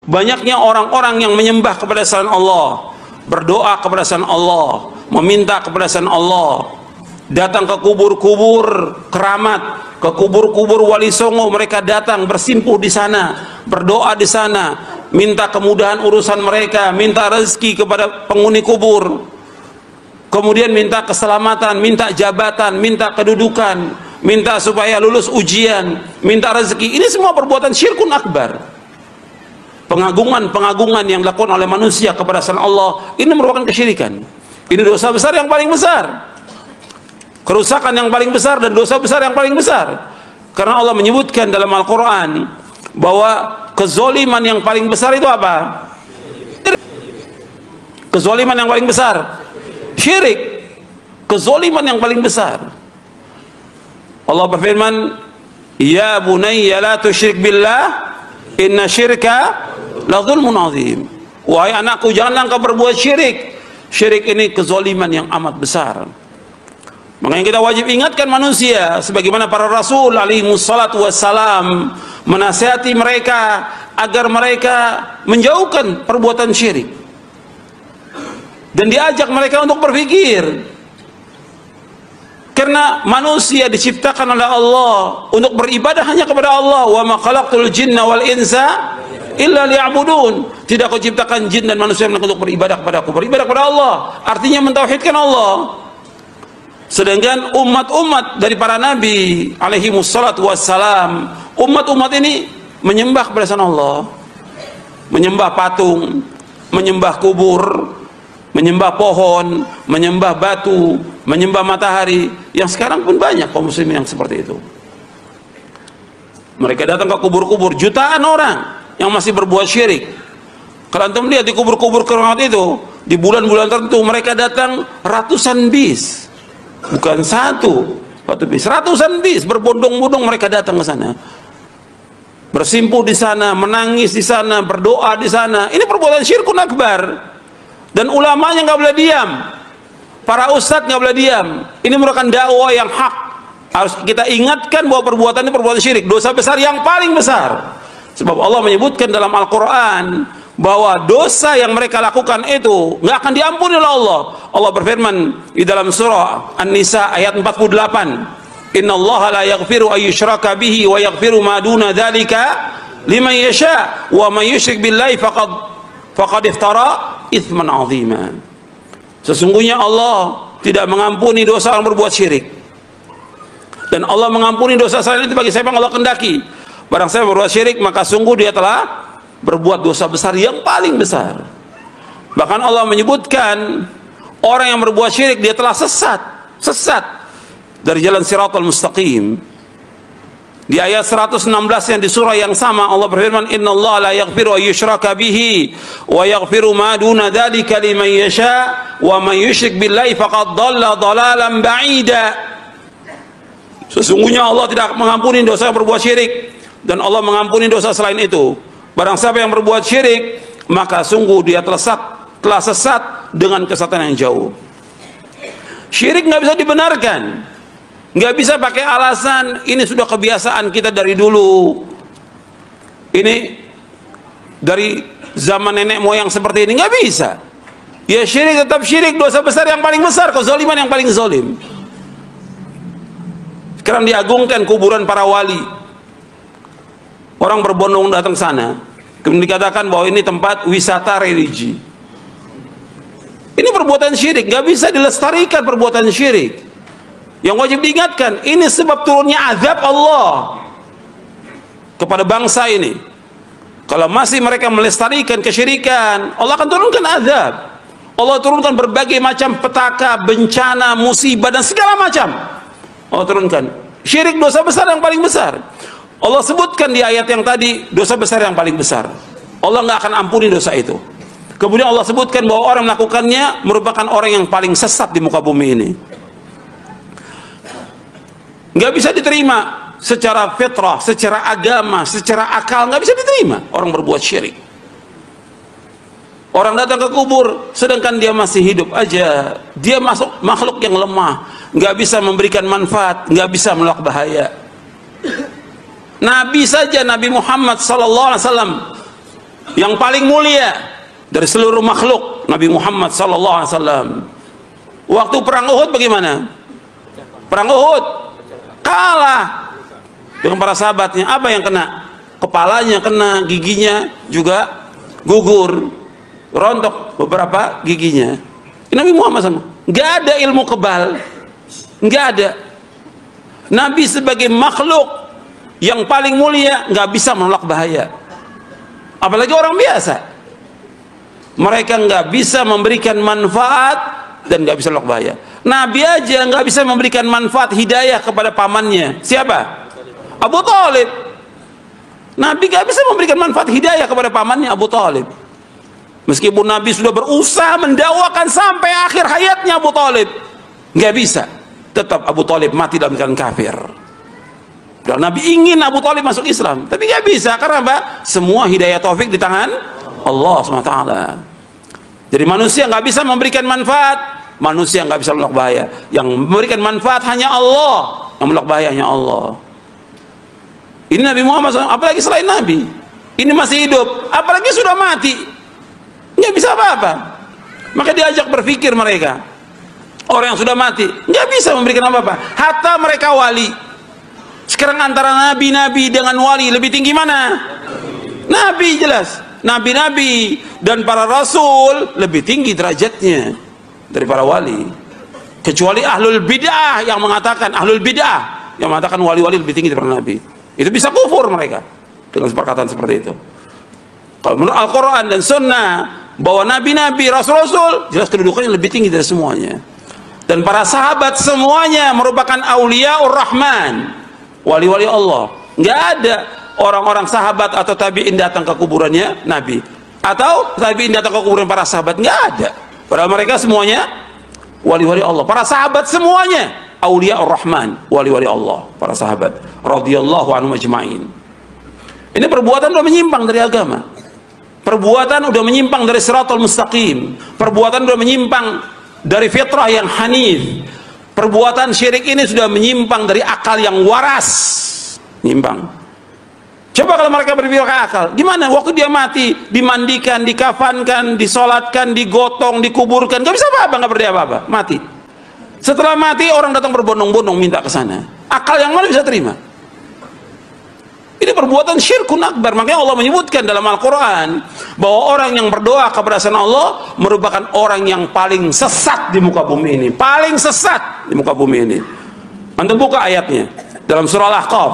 banyaknya orang-orang yang menyembah kepada selain Allah, berdoa kepada selain Allah, meminta kepada selain Allah, datang ke kubur-kubur keramat, ke kubur-kubur Wali Songo, mereka datang bersimpuh di sana, berdoa di sana, minta kemudahan urusan mereka, minta rezeki kepada penghuni kubur, kemudian minta keselamatan, minta jabatan, minta kedudukan, minta supaya lulus ujian, minta rezeki. Ini semua perbuatan syirkun akbar. Pengagungan-pengagungan yang dilakukan oleh manusia kepada selain Allah, ini merupakan kesyirikan. Ini dosa besar yang paling besar, kerusakan yang paling besar, dan dosa besar yang paling besar. Karena Allah menyebutkan dalam Al-Quran bahwa kezoliman yang paling besar itu apa? Kezoliman yang paling besar syirik. Kezoliman yang paling besar. Allah berfirman, ya bunayya la tusyrik billah inna syirka la dzulmun azim. Wahai anakku, janganlah engkau berbuat syirik. Syirik ini kezoliman yang amat besar. Makanya kita wajib ingatkan manusia, sebagaimana para rasul alaihi wassalatu wassalam menasihati mereka agar mereka menjauhkan perbuatan syirik, dan diajak mereka untuk berpikir. Karena manusia diciptakan oleh Allah untuk beribadah hanya kepada Allah. Wa ma khalaqtul jinna wal insa illa liya'budun. Tidak aku ciptakan jin dan manusia untuk beribadah kepadaku. Beribadah kepada Allah artinya mentauhidkan Allah. Sedangkan umat-umat dari para nabi alaihi wassalatu wassalam, umat-umat ini menyembah kepada selain Allah, menyembah patung, menyembah kubur, menyembah pohon, menyembah batu, menyembah matahari. Yang sekarang pun banyak kaum muslimin yang seperti itu. Mereka datang ke kubur-kubur, jutaan orang yang masih berbuat syirik. Kalau antum lihat di kubur-kubur keramat itu, di bulan-bulan tertentu mereka datang ratusan bis, bukan satu bis, ratusan bis berbondong-bondong mereka datang ke sana, bersimpuh di sana, menangis di sana, berdoa di sana. Ini perbuatan syirkun akbar. Dan ulamanya nggak boleh diam, para ustadz nggak boleh diam. Ini merupakan dakwah yang hak. Harus kita ingatkan bahwa perbuatan ini perbuatan syirik, dosa besar yang paling besar. Sebab Allah menyebutkan dalam Al-Quran bahwa dosa yang mereka lakukan itu nggak akan diampuni oleh Allah. Allah berfirman di dalam surah An-Nisa ayat 48, Innallaha la yaghfiru ayyushraka bihi wa yaghfiru ma duna dzalika liman yasha wa man yusyrik billahi faqad iftara itsman 'azima. Sesungguhnya Allah tidak mengampuni dosa orang berbuat syirik, dan Allah mengampuni dosa selain itu bagi siapa yang Allah kendaki. Barang siapa berbuat syirik, maka sungguh dia telah berbuat dosa besar yang paling besar. Bahkan Allah menyebutkan orang yang berbuat syirik dia telah sesat dari jalan siratal mustaqim. Di ayat 116 yang di surah yang sama Allah berfirman, innallaha la yaghfiru ayyushraka bihi wa yaghfiru ma duna dzalika liman yasha wa man yusyrik billahi faqad dhalla dhalalan ba'ida. Sesungguhnya Allah tidak mengampuni dosa yang berbuat syirik, dan Allah mengampuni dosa selain itu. Barang siapa yang berbuat syirik, maka sungguh dia telah sesat dengan kesesatan yang jauh. Syirik nggak bisa dibenarkan. Nggak bisa pakai alasan ini sudah kebiasaan kita dari dulu, ini dari zaman nenek moyang seperti ini. Nggak bisa. Ya syirik tetap syirik, dosa besar yang paling besar, kezaliman yang paling zalim. Sekarang diagungkan kuburan para wali, orang berbondong datang sana, kemudian dikatakan bahwa ini tempat wisata religi. Ini perbuatan syirik, nggak bisa dilestarikan perbuatan syirik. Yang wajib diingatkan, ini sebab turunnya azab Allah kepada bangsa ini. Kalau masih mereka melestarikan kesyirikan, Allah akan turunkan azab. Allah turunkan berbagai macam petaka, bencana, musibah, dan segala macam. Allah turunkan. Syirik dosa besar yang paling besar. Allah sebutkan di ayat yang tadi, dosa besar yang paling besar. Allah nggak akan ampuni dosa itu. Kemudian Allah sebutkan bahwa orang melakukannya merupakan orang yang paling sesat di muka bumi ini. Nggak bisa diterima secara fitrah, secara agama, secara akal, nggak bisa diterima orang berbuat syirik. Orang datang ke kubur sedangkan dia masih hidup aja, dia masuk makhluk yang lemah, nggak bisa memberikan manfaat, nggak bisa menolak bahaya. Nabi saja, Nabi Muhammad SAW yang paling mulia dari seluruh makhluk, Nabi Muhammad sallallahu alaihi wasallam. Waktu perang Uhud bagaimana? Perang Uhud kalah dengan para sahabatnya. Apa yang kena? Kepalanya kena, giginya juga gugur, rontok beberapa giginya. Nabi Muhammad SAW nggak ada ilmu kebal, nggak ada. Nabi sebagai makhluk yang paling mulia nggak bisa menolak bahaya, apalagi orang biasa. Mereka nggak bisa memberikan manfaat dan nggak bisa menolak bahaya. Nabi aja nggak bisa memberikan manfaat hidayah kepada pamannya. Siapa? Abu Thalib. Nabi nggak bisa memberikan manfaat hidayah kepada pamannya Abu Thalib. Meskipun Nabi sudah berusaha mendakwakan sampai akhir hayatnya Abu Thalib, nggak bisa. Tetap Abu Thalib mati dalam keadaan kafir. Dan Nabi ingin Abu Thalib masuk Islam, tapi nggak bisa. Karena apa? Semua hidayah taufik di tangan Allah SWT. Jadi manusia nggak bisa memberikan manfaat, manusia nggak bisa menolak bahaya. Yang memberikan manfaat hanya Allah, yang menolak bahaya hanya Allah. Ini Nabi Muhammad SAW, apalagi selain Nabi. Ini masih hidup, apalagi sudah mati, nggak bisa apa-apa. Maka diajak berpikir mereka. Orang yang sudah mati nggak bisa memberikan apa-apa. Hatta mereka wali. Sekarang antara nabi-nabi dengan wali lebih tinggi mana? Nabi jelas. Nabi-nabi dan para rasul lebih tinggi derajatnya dari para wali. Kecuali ahlul bid'ah yang mengatakan wali-wali lebih tinggi daripada nabi. Itu bisa kufur mereka dengan perkataan seperti itu. Kalau menurut Al-Quran dan Sunnah bahwa nabi-nabi, rasul-rasul jelas kedudukannya lebih tinggi dari semuanya. Dan para sahabat semuanya merupakan auliyaur rahman, wali-wali Allah. Nggak ada orang-orang sahabat atau tabi'in datang ke kuburannya Nabi, atau tabi'in datang ke kuburan para sahabat. Nggak ada. Padahal mereka semuanya wali-wali Allah. Para sahabat semuanya auliyaur rahman, wali-wali Allah. Para sahabat radhiyallahu anhum ajma'in. Ini perbuatan sudah menyimpang dari agama. Perbuatan sudah menyimpang dari siratal mustaqim. Perbuatan sudah menyimpang dari fitrah yang hanif. Perbuatan syirik ini sudah menyimpang dari akal yang waras. Nyimpang. Coba kalau mereka berpikir akal, gimana? Waktu dia mati, dimandikan, dikafankan, disolatkan, digotong, dikuburkan, gak bisa apa-apa, gak berdaya apa-apa, mati. Setelah mati orang datang berbondong-bondong minta ke sana. Akal yang mana bisa terima? Ini perbuatan syirkun akbar. Makanya Allah menyebutkan dalam Al-Quran bahwa orang yang berdoa kepada selain Allah merupakan orang yang paling sesat di muka bumi ini. Paling sesat di muka bumi ini. Antum buka ayatnya dalam surah Al-Ahqaf,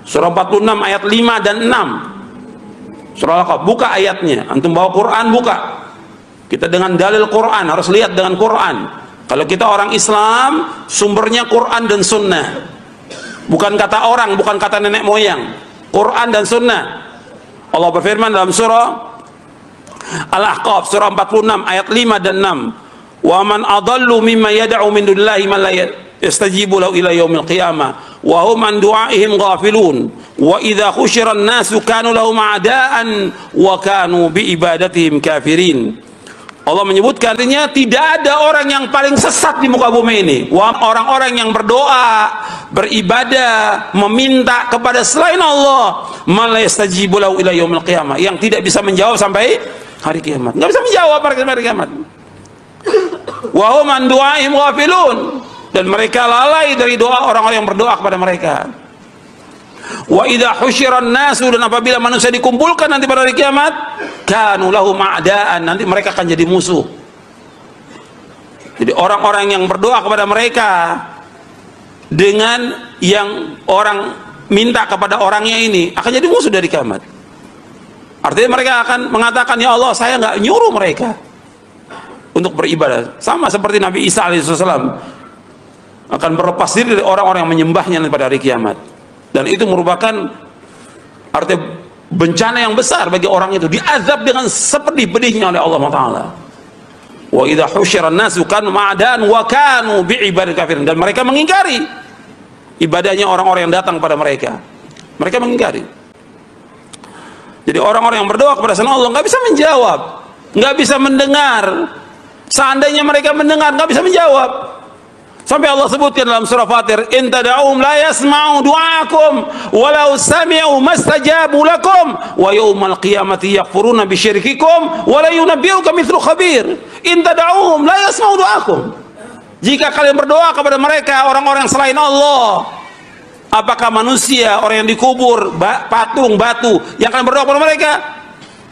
surah 46 ayat 5 dan 6. Surah Al-Ahqaf, buka ayatnya. Antum bawa Quran, buka. Kita dengan dalil Quran, harus lihat dengan Quran. Kalau kita orang Islam, sumbernya Quran dan Sunnah. Bukan kata orang, bukan kata nenek moyang. Quran dan Sunnah. Allah berfirman dalam surah Al-Ahqaf, surah 46 ayat 5 dan 6. Wa man adallu mimma yad'u min dunillahi man la yastajibu lahu ila yaumil qiyamah wa hum an du'aihim ghafilun wa idza khusyira an-nasu kanu lahum a'daan wa kanu bi ibadatihim kafirin. Allah menyebutkan artinya tidak ada orang yang paling sesat di muka bumi ini. Orang-orang yang berdoa, beribadah, meminta kepada selain Allah, la yastajibu lahu ila yaumil qiyamah, yang tidak bisa menjawab sampai hari kiamat. Enggak bisa menjawab hari kiamat. Wa hum an du'aihim ghafilun, dan mereka lalai dari doa orang-orang yang berdoa kepada mereka. Wa idza husyiran nasu, dan apabila manusia dikumpulkan nanti pada hari kiamat, kanu lahum a'daan, nanti mereka akan jadi musuh. Jadi orang-orang yang berdoa kepada mereka dengan yang orang minta kepada orangnya ini akan jadi musuh dari kiamat. Artinya mereka akan mengatakan, ya Allah, saya nggak nyuruh mereka untuk beribadah. Sama seperti Nabi Isa alaihissalam akan berlepas diri dari orang-orang yang menyembahnya pada hari kiamat. Dan itu merupakan artinya bencana yang besar bagi orang itu, diazab dengan sepedih-pedihnya oleh Allah Taala. Wa idza husyiran nasu kanu ma'dan wa kanu bi'ibadati kafirin, dan mereka mengingkari ibadahnya orang-orang yang datang pada mereka. Mereka mengingkari. Jadi orang-orang yang berdoa kepada selain Allah nggak bisa menjawab, nggak bisa mendengar. Seandainya mereka mendengar, nggak bisa menjawab. Sampai Allah sebutkan dalam surah Fatir, in tad'uhum la yasma'u du'aakum walau sami'u mastajabu lakum wa yawmal qiyamati yakfuruna bisyirkikum wa la yunabbi'uka mithlu khabir. In tad'uhum la yasma'u du'aakum. Jika kalian berdoa kepada mereka, orang-orang selain Allah, apakah manusia, orang yang dikubur, patung, batu, yang kalian berdoa kepada mereka,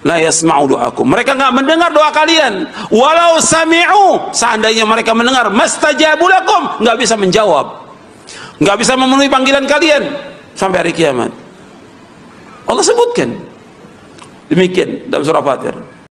la yasma'u du'akum, mereka nggak mendengar doa kalian. Walau sami'u, seandainya mereka mendengar, mastajabu lakum, nggak bisa menjawab, nggak bisa memenuhi panggilan kalian sampai hari kiamat. Allah sebutkan demikian dalam surah Fatir.